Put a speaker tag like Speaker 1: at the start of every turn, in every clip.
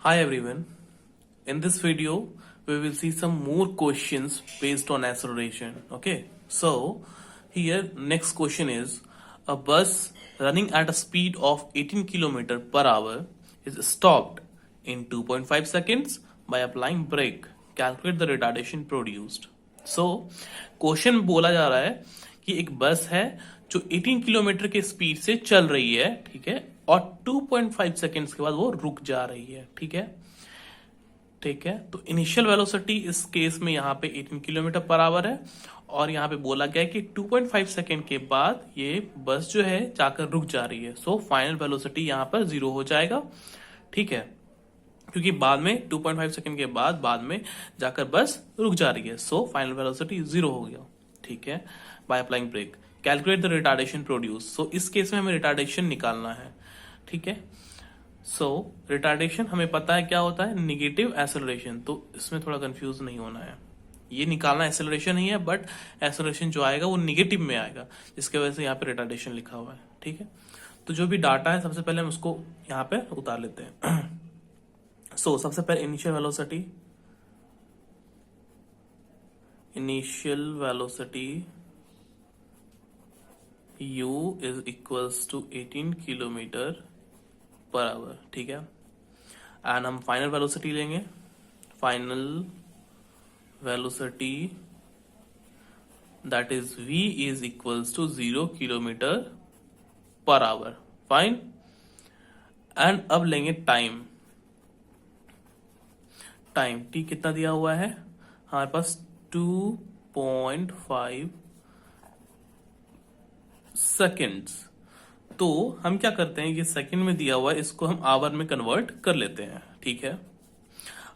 Speaker 1: Hi everyone. In this video, we will see some more questions based on acceleration. Okay. So here next question is a bus running at a speed of 18 km per hour is stopped in 2.5 seconds by applying brake. Calculate the retardation produced. So question बोला जा रहा है कि एक बस है जो 18 kilometre के स्पीड से चल रही है, ठीक है, और 2.5 सेकेंड्स के बाद वो रुक जा रही है, ठीक है। ठीक है, तो इनिशियल वेलोसिटी इस केस में यहाँ पे 18 किलोमीटर पर आवर है और यहाँ पे बोला गया है कि 2.5 सेकेंड के बाद ये बस जो है जाकर रुक जा रही है। सो फाइनल वेलोसिटी यहाँ पर 0 हो जाएगा, ठीक है, क्योंकि बाद में 2.5 सेकेंड के बाद में जाकर बस रुक जा रही है। सो फाइनल वेलोसिटी 0 हो गया, ठीक है, by applying brake. Calculate the retardation produce. So इस केस में हमें रिटार्डेशन निकालना है, ठीक है। सो रिटार्डेशन हमें पता है क्या होता है, निगेटिव एक्सेलरेशन। तो इसमें थोड़ा कंफ्यूज नहीं होना है, ये निकालना एक्सेलरेशन ही है, बट एक्सेलरेशन जो आएगा वो निगेटिव में आएगा, जिसके वजह से यहाँ पे रिटार्डेशन लिखा हुआ है, ठीक है। तो जो भी डाटा है सबसे पहले हम उसको यहाँ पे उतार लेते हैं। सो सबसे पहले initial velocity u is equals to 18 kilometre per hour, ठीक है। एंड हम फाइनल वेलोसिटी लेंगे। Final velocity that is v is equals to 0 kilometre per hour, fine. And अब लेंगे टाइम t कितना दिया हुआ है हमारे पास, 2.5 सेकेंड्स। तो हम क्या करते हैं, ये सेकंड में दिया हुआ है, इसको हम आवर में कन्वर्ट कर लेते हैं, ठीक है।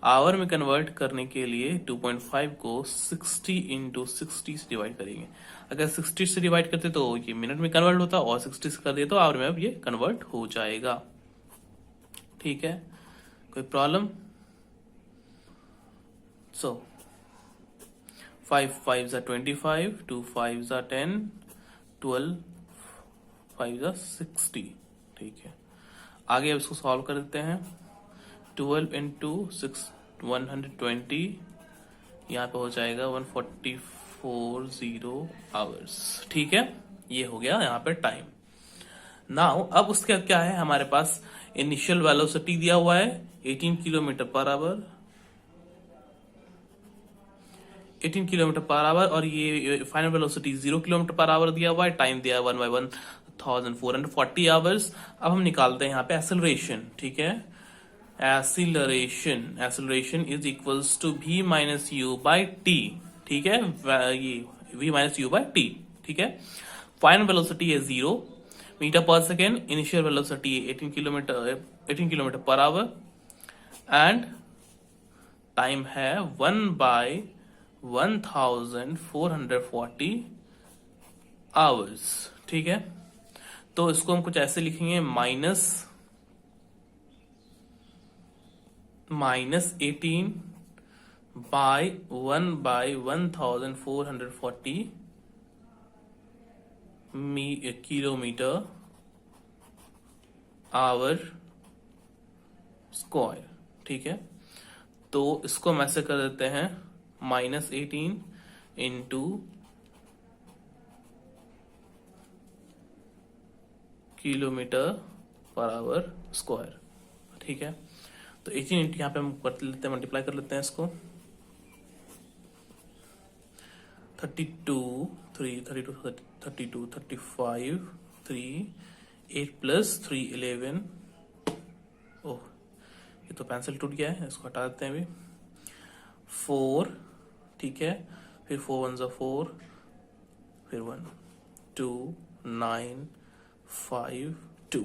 Speaker 1: आवर में कन्वर्ट करने के लिए 2.5 को 60 इंटू 60 से डिवाइड करेंगे। अगर 60 से डिवाइड करते तो ये मिनट में कन्वर्ट होता, और 60 से कर दिए तो आवर में अब ये कन्वर्ट हो जाएगा, ठीक है। कोई प्रॉब्लम? सो 5 5 25, 2 5 10, 12 5 60, ठीक है। आगे अब इसको सॉल्व कर देते हैं। 12 इंटू 120, यहाँ पे हो जाएगा 1440 आवर्स, ठीक है। ये हो गया यहाँ पे टाइम। नाउ अब उसका क्या है, हमारे पास इनिशियल वेलोसिटी दिया हुआ है 18 kilometre per our, 18 kilometre per our, और ये final velocity 0 kilometre per our दिया हुआ है। टाइम दिया है 1/1440 आवर्स। अब हम निकालते हैं यहाँ पे एक्सेलरेशन, ठीक है। Acceleration is equals to v minus u by t, ठीक है। ये v minus u by t, ठीक है। फाइनल वेलोसिटी है 0 metre per second, initial velocity 18 kilometre per hour, and time है 1/1440 आवर्स, ठीक है। तो इसको हम कुछ ऐसे लिखेंगे, minus 18 by 1/1440 kilometre hour square, ठीक है। तो इसको हम ऐसे कर देते हैं, -18 into kilometre per our square, ठीक है। तो 18 इंटू यहाँ पे हम कर लेते हैं, मल्टीप्लाई कर लेते हैं इसको। 32 35 3 8 प्लस 3 11। ओह, ये तो पेंसिल टूट गया है, इसको हटा देते हैं अभी। 4, ठीक है, फिर 4 1 4, फिर 1 2 9 5 2।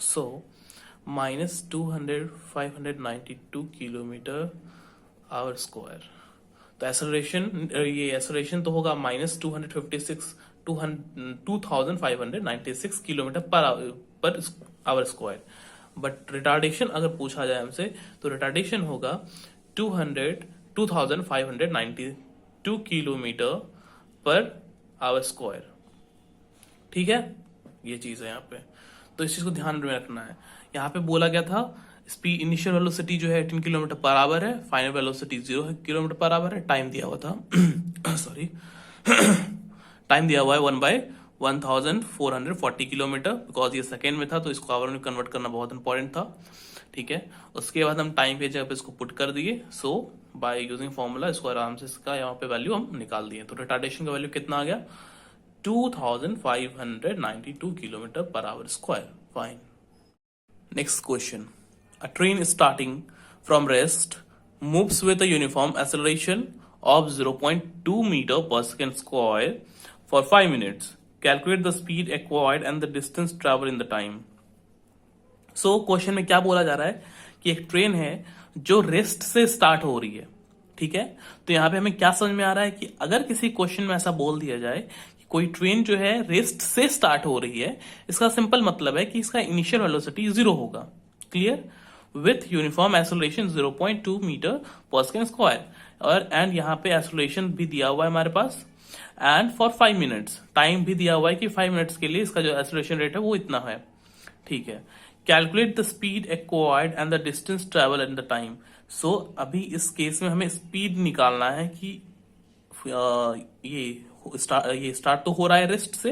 Speaker 1: सो -592 किलोमीटर आवर स्क्वायर। तो एक्सेलरेशन तो होगा -2596 kilometre per our square. But retardation अगर पूछा जाए हमसे, तो रिटार्डेशन होगा 2592 किलोमीटर पर आवर स्क्वायर, ठीक है। ये चीज है यहाँ पे, तो इस चीज को ध्यान में रखना है। यहाँ पे बोला गया था स्पीड इनिशियल वेलोसिटी जो है 18 किलोमीटर पर आवर है, final velocity 0 kilometre per our है, टाइम दिया हुआ था सॉरी टाइम दिया हुआ है 1/1440 किलोमीटर, बिकॉज ये सेकेंड में था तो इसको आवर में कन्वर्ट करना बहुत इंपॉर्टेंट था। ठीक है, उसके बाद हम टाइम के जगह पे इसको पुट कर दिए। सो बाय यूजिंग फॉर्मूला इसको आराम से इसका यहाँ पे वैल्यू हम निकाल दिए। तो रिटार्डेशन का वैल्यू कितना आ गया, 2592 kilometre per our square. Fine. Next question, a train starting from rest moves with a uniform acceleration of 0.2 meter per second square for 5 minutes. Calculate the speed acquired and the distance traveled in the time. So question में क्या बोला जा रहा है कि एक train है जो रेस्ट से स्टार्ट हो रही है। ठीक है, तो यहाँ पे हमें क्या समझ में आ रहा है कि अगर किसी क्वेश्चन में ऐसा बोल दिया जाए कि कोई ट्रेन जो है रेस्ट से स्टार्ट हो रही है, इसका सिंपल मतलब है कि इसका इनिशियल वेलोसिटी 0 होगा। Clear, with uniform acceleration 0.2 metre per second square, और एंड यहाँ पे एक्सेलरेशन भी दिया हुआ है हमारे पास, एंड फॉर 5 मिनट्स टाइम भी दिया हुआ है कि 5 मिनट्स के लिए इसका जो एक्सेलरेशन रेट है वो इतना है। ठीक है, calculate the speed acquired and the distance travel and the time. So अभी इस केस में हमें स्पीड निकालना है कि ये स्टार्ट तो हो रहा है रेस्ट से,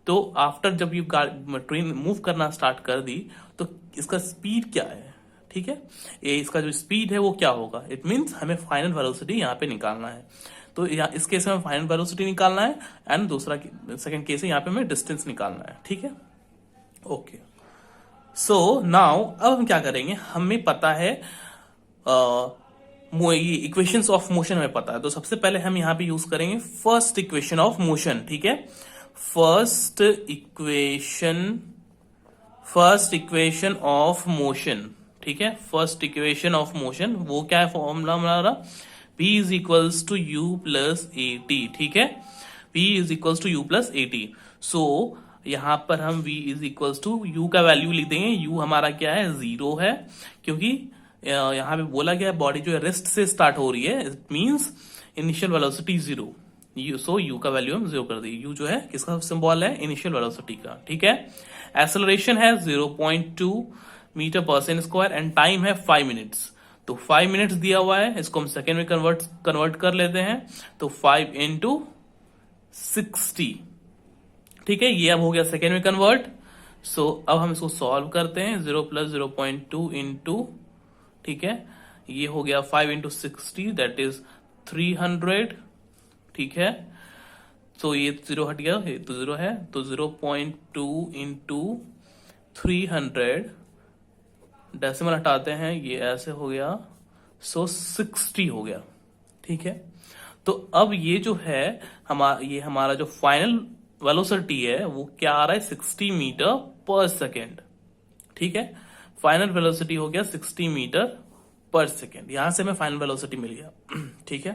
Speaker 1: तो आफ्टर जब ये ट्रेन मूव करना स्टार्ट कर दी तो इसका स्पीड क्या है। ठीक है, ये इसका जो स्पीड है वो क्या होगा, इट मींस हमें फाइनल वेलोसिटी यहाँ पे निकालना है। तो इस केस में हमें फाइनल वेलोसिटी निकालना है, एंड दूसरा सेकंड केस है यहाँ पे हमें डिस्टेंस निकालना है। ठीक है, ओके। सो नाउ अब हम क्या करेंगे, हमें पता है ये इक्वेशंस ऑफ मोशन हमें पता है, तो सबसे पहले हम यहाँ पे यूज करेंगे फर्स्ट इक्वेशन ऑफ मोशन। ठीक है, फर्स्ट इक्वेशन ऑफ मोशन। ठीक है, फर्स्ट इक्वेशन ऑफ मोशन वो क्या है, फॉर्मूला हमारा P is equals to you plus A T. ठीक है, P is equals to you plus A T. So यहां पर हम V is equals to U का वैल्यू लिख देंगे। यू हमारा क्या है, 0 है, क्योंकि यहां पे बोला गया बॉडी जो है रेस्ट से स्टार्ट हो रही है, it means initial velocity 0। So you का वैल्यू हम 0 कर दिए। यू जो है किसका सिंबल है, इनिशियल वेलोसिटी का। ठीक है, एक्सेलरेशन है 0.2 metre per second square, and time है 5 मिनट्स। तो 5 मिनट्स दिया हुआ है, इसको हम सेकेंड में कन्वर्ट कर लेते हैं। तो 5 इंटू 60। ठीक है, ये अब हो गया सेकेंड में कन्वर्ट। सो अब हम इसको सॉल्व करते हैं। 0 प्लस 0.2 इंटू, ठीक है, ये हो गया 5 इंटू 60, दैट इज 300। ठीक है, तो ये 0 हट गया, ये तो 0 है, तो 0.2 इंटू 300, डेसिमल हटाते हैं, ये ऐसे हो गया, सो 60 हो गया। ठीक है, तो अब ये जो है ये हमारा जो फाइनल वेलोसिटी है वो क्या आ रहा है, 60 मीटर पर सेकेंड। ठीक है, फाइनल वेलोसिटी हो गया 60 मीटर पर सेकेंड, यहां से हमें फाइनल वेलोसिटी मिल गया। ठीक है,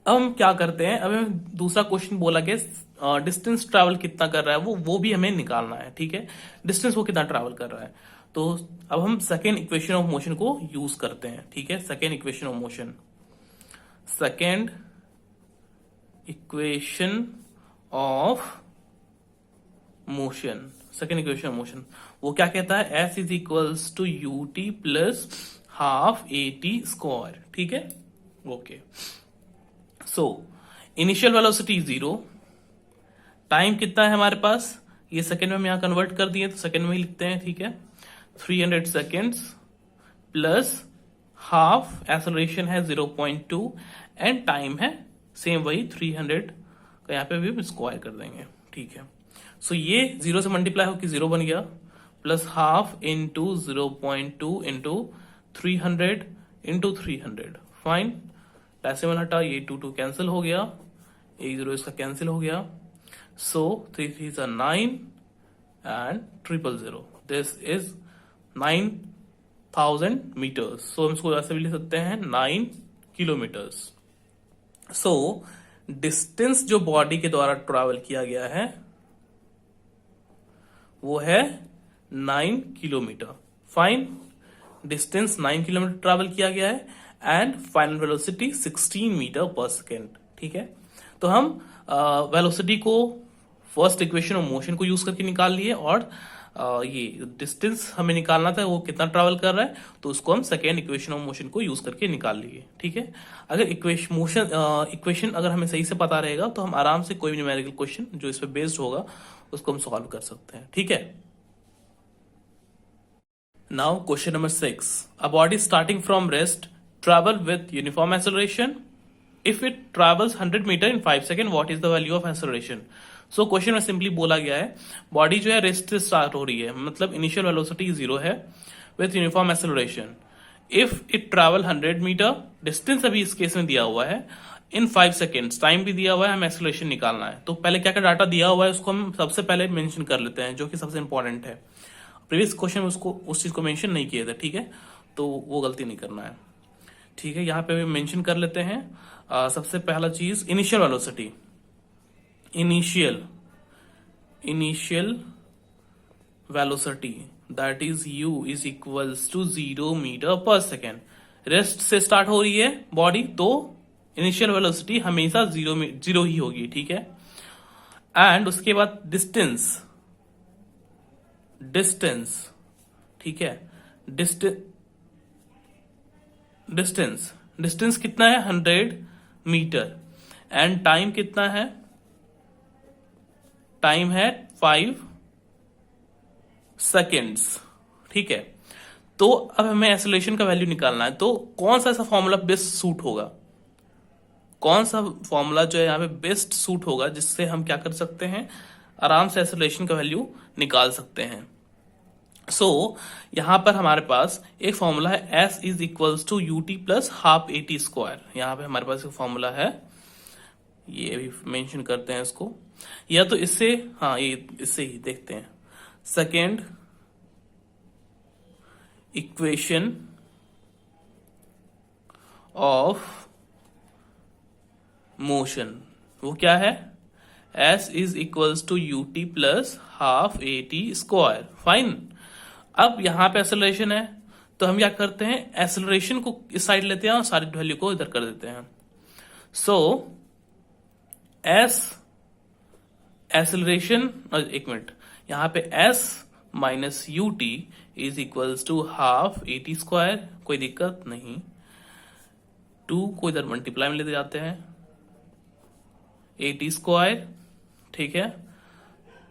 Speaker 1: अब हम क्या करते हैं, अब हमें दूसरा क्वेश्चन बोला गया डिस्टेंस ट्रैवल कितना कर रहा है वो भी हमें निकालना है। ठीक है, डिस्टेंस वो कितना ट्रैवल कर रहा है, तो अब हम सेकेंड इक्वेशन ऑफ मोशन को यूज करते हैं। ठीक है, second equation of motion, second equation of motion, second equation of motion वो क्या कहता है, S is equals to u t plus half a t square. ठीक है, okay. So initial velocity 0, time कितना है हमारे पास, ये सेकेंड में हम यहां कन्वर्ट कर दिए तो सेकेंड में ही लिखते हैं। ठीक है, 300 सेकेंड्स प्लस हाफ, एक्सेलरेशन है 0.2, एंड टाइम है सेम वही 300 का, यहाँ पे भी स्क्वायर कर देंगे। ठीक है, सो ये 0 से मल्टीप्लाई होकर 0 बन गया, plus half into 0.2 into 300 into 300। Fine, decimal हटा, ये 2 कैंसिल हो गया, 1 0 इसका कैंसिल हो गया। सो 3 3 9 एंड 000, दिस इज 9000 मीटर्स। सो हम इसको ऐसे भी लिख सकते हैं 9 किलोमीटर्स। सो डिस्टेंस जो बॉडी के द्वारा ट्रैवल किया गया है वो है 9 kilometre. Fine, distance 9 kilometre travel किया गया है, and final velocity 16 metre per second. ठीक है, तो हम वेलोसिटी को फर्स्ट इक्वेशन ऑफ मोशन को यूज करके निकाल लिए, और ये डिस्टेंस हमें निकालना था, वो कितना ट्रैवल कर रहा है, तो उसको हम सेकेंड इक्वेशन ऑफ मोशन को यूज करके निकाल लिए। ठीक है, अगर इक्वेशन अगर हमें सही से पता रहेगा तो हम आराम से कोई भी न्यूमेरिकल क्वेश्चन जो इस पे बेस्ड होगा उसको हम सॉल्व कर सकते हैं। ठीक है, now question number 6, a body starting from rest travel with uniform acceleration if it travels 100 metre in 5 second, what is the value of acceleration? So question में सिंपली बोला गया है बॉडी जो है रेस्ट से स्टार्ट हो रही है, मतलब इनिशियल वेलोसिटी 0 है with uniform acceleration. If it travel 100 metre, distance अभी इस केस में दिया हुआ है, इन 5 सेकेंड्स टाइम भी दिया हुआ है, हमें एक्सेलरेशन निकालना है। तो पहले क्या क्या डाटा दिया हुआ है उसको हम सबसे पहले मेंशन कर लेते हैं, जो कि सबसे इंपॉर्टेंट है। प्रीवियस क्वेश्चन में उसको उस चीज को मेंशन नहीं किए थे। ठीक है, तो वो गलती नहीं करना है। ठीक है, यहाँ पे मेंशन कर लेते हैं। सबसे पहला चीज initial velocity, initial velocity that is u is equals to 0 metre per second. Rest से स्टार्ट हो रही है बॉडी, तो इनिशियल वेलोसिटी हमेशा जीरो ही होगी। ठीक है, एंड उसके बाद डिस्टेंस, ठीक है, डिस्टेंस कितना है 100 मीटर, एंड टाइम कितना है, टाइम है 5 सेकेंड्स। ठीक है, तो अब हमें एक्सेलरेशन का वैल्यू निकालना है। तो कौन सा ऐसा फॉर्मूला बेस्ट सूट होगा, कौन सा फॉर्मूला जो है यहाँ पे बेस्ट सूट होगा, जिससे हम क्या कर सकते हैं, आराम से एक्सेलरेशन का वैल्यू निकाल सकते हैं। सो यहां पर हमारे पास एक फॉर्मूला है, S is equals to UT plus half AT square. यहां पे हमारे पास एक फॉर्मूला है, ये भी मेंशन करते हैं इसको, या तो इससे, हाँ ये इससे ही देखते हैं। सेकेंड इक्वेशन ऑफ मोशन, वो क्या है, S is equals to UT plus half AT square. Fine, अब यहां पे एक्सेलरेशन है, तो हम क्या करते हैं, एक्सेलरेशन को इस साइड लेते हैं और सारी वैल्यू को इधर कर देते हैं। सो एस एक्सेलरेशन, एक मिनट, यहां पे S minus UT is equals to half AT square, कोई दिक्कत नहीं। 2 को इधर मल्टीप्लाई में लेते जाते हैं, AT स्क्वायर। ठीक है,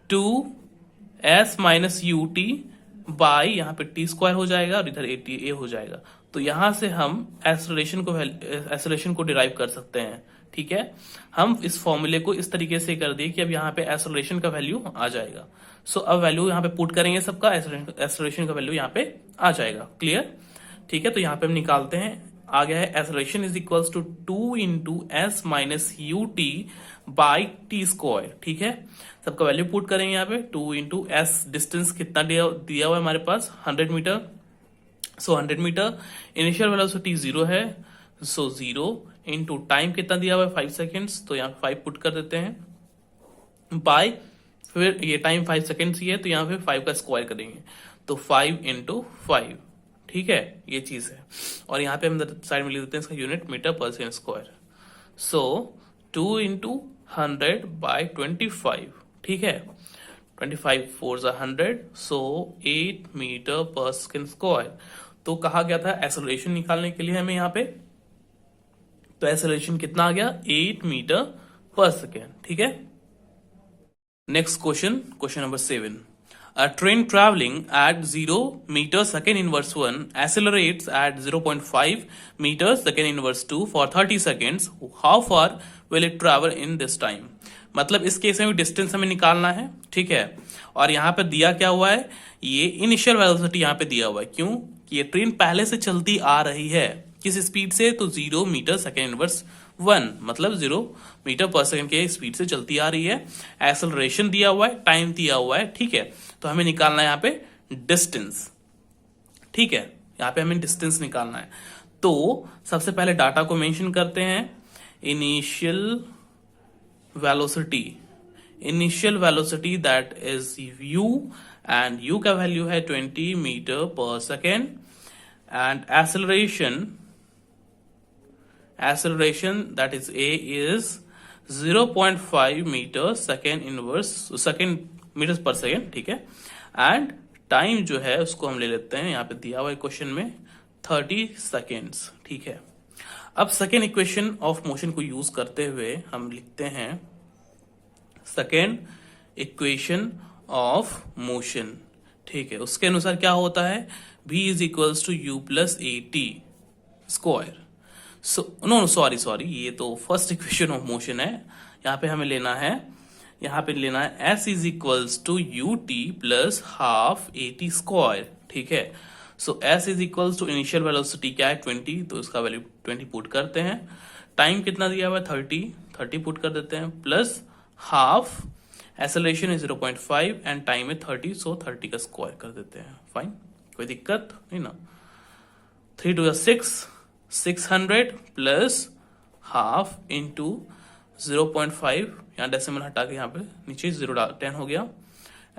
Speaker 1: 2S माइनस UT बाई यहां पे T स्क्वायर हो जाएगा और इधर ATA हो जाएगा। तो यहां से हम एक्सेलरेशन को डिराइव कर सकते हैं। ठीक है, हम इस फॉर्मूले को इस तरीके से कर दिए कि अब यहाँ पे एक्सेलरेशन का वैल्यू आ जाएगा। सो अब वैल्यू यहाँ पे पुट करेंगे सबका, एक्सेलरेशन का वैल्यू यहाँ पे आ जाएगा। क्लियर? ठीक है, तो यहाँ पे हम निकालते हैं, आ गया है acceleration is equals to 2 into S minus UT by T square. ठीक है, सबका वैल्यू पुट करेंगे यहाँ पे, 2 इंटू एस, डिस्टेंस कितना दिया हुआ है हमारे पास 100 मीटर। सो 100 मीटर, इनिशियल वेलोसिटी 0 है, सो 0 इंटू टाइम कितना दिया हुआ है 5 सेकेंड्स, तो यहाँ पे 5 पुट कर देते हैं, बाय फिर ये टाइम 5 सेकेंड्स ही है, तो यहाँ पे 5 का स्क्वायर करेंगे, तो 5 इंटू 5। ठीक है, ये चीज है, और यहाँ पे हम साइड में लिख देते हैं इसका unit metre per second square. सो 2 इंटू 100 बाय 25। ठीक है, 25 4 100, सो 8 मीटर पर सेकेंड स्क्वायर। तो कहा गया था एक्सेलरेशन निकालने के लिए हमें यहाँ पे, तो एक्सेलरेशन कितना आ गया, 8 मीटर पर सेकेंड। ठीक है, next question number 7, a train traveling at 0 meters second inverse 1 accelerates at 0.5 meters second inverse 2 for 30 seconds. How far will it travel in this time? मतलब इस केस में भी डिस्टेंस हमें निकालना है। ठीक है, और यहाँ पे दिया क्या हुआ है, ये इनिशियल वेलोसिटी यहाँ पे दिया हुआ है। क्यों? कि ये ट्रेन पहले से चलती आ रही है, किस स्पीड से, तो 0 मीटर सेकेंड इनवर्स 1, मतलब 0 मीटर पर सेकेंड के स्पीड से चलती आ रही है। एक्सेलरेशन दिया हुआ है, टाइम दिया हुआ है। ठीक है, तो हमें निकालना है यहाँ पे डिस्टेंस। ठीक है, यहाँ पे हमें डिस्टेंस निकालना है। तो सबसे पहले डाटा को मेंशन करते हैं, initial velocity that is u, and u का वैल्यू है 20 metre per second, and acceleration that is A is 0.5 metre second inverse second metre per second. ठीक है, एंड टाइम जो है उसको हम ले लेते हैं, यहाँ पे दिया हुआ है क्वेश्चन में 30 सेकेंड्स। ठीक है, अब सेकेंड इक्वेशन ऑफ मोशन को यूज करते हुए हम लिखते हैं सेकेंड इक्वेशन ऑफ मोशन। ठीक है, उसके अनुसार क्या होता है, v is equals to you plus A t square. No sorry, ये तो फर्स्ट इक्वेशन ऑफ मोशन है। यहाँ पे हमें लेना है, s is equals to u t plus half a t square. ठीक है, so s is equals to initial velocity क्या है 20, तो इसका वैल्यू 20 पुट करते हैं। टाइम कितना दिया हुआ है 30 पुट कर देते हैं, प्लस हाफ एक्सेलरेशन है 0.5 एंड टाइम है 30, सो 30 का स्क्वायर कर देते हैं। फाइन, कोई दिक्कत नहीं ना। 3 to 6 600 प्लस हाफ इंटू 0.5, यहाँ डेसिमल हटा के यहाँ पे नीचे 10 हो गया,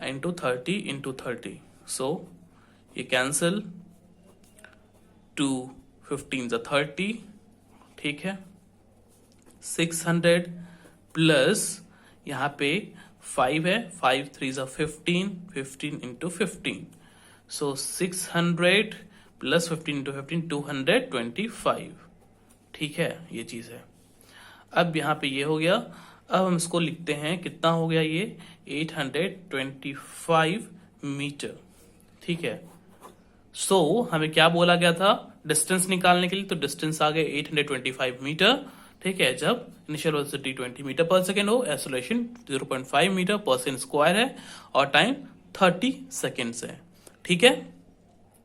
Speaker 1: इंटू 30, सो ये कैंसिल, 2 15 30। ठीक है, 600 प्लस यहाँ पे 5 है, 5 3 15 इंटू 15, सो 600 प्लस 15 इंटू 15 225। ठीक है, ये चीज है। अब यहाँ पे ये हो गया, अब हम इसको लिखते हैं, कितना हो गया ये 825 मीटर। ठीक है, सो हमें क्या बोला गया था डिस्टेंस निकालने के लिए, तो डिस्टेंस आ गया 825 मीटर। ठीक है, जब initial velocity 20 metre per second हो, acceleration 0.5 metre per second square है और टाइम 30 सेकेंड्स है। ठीक है।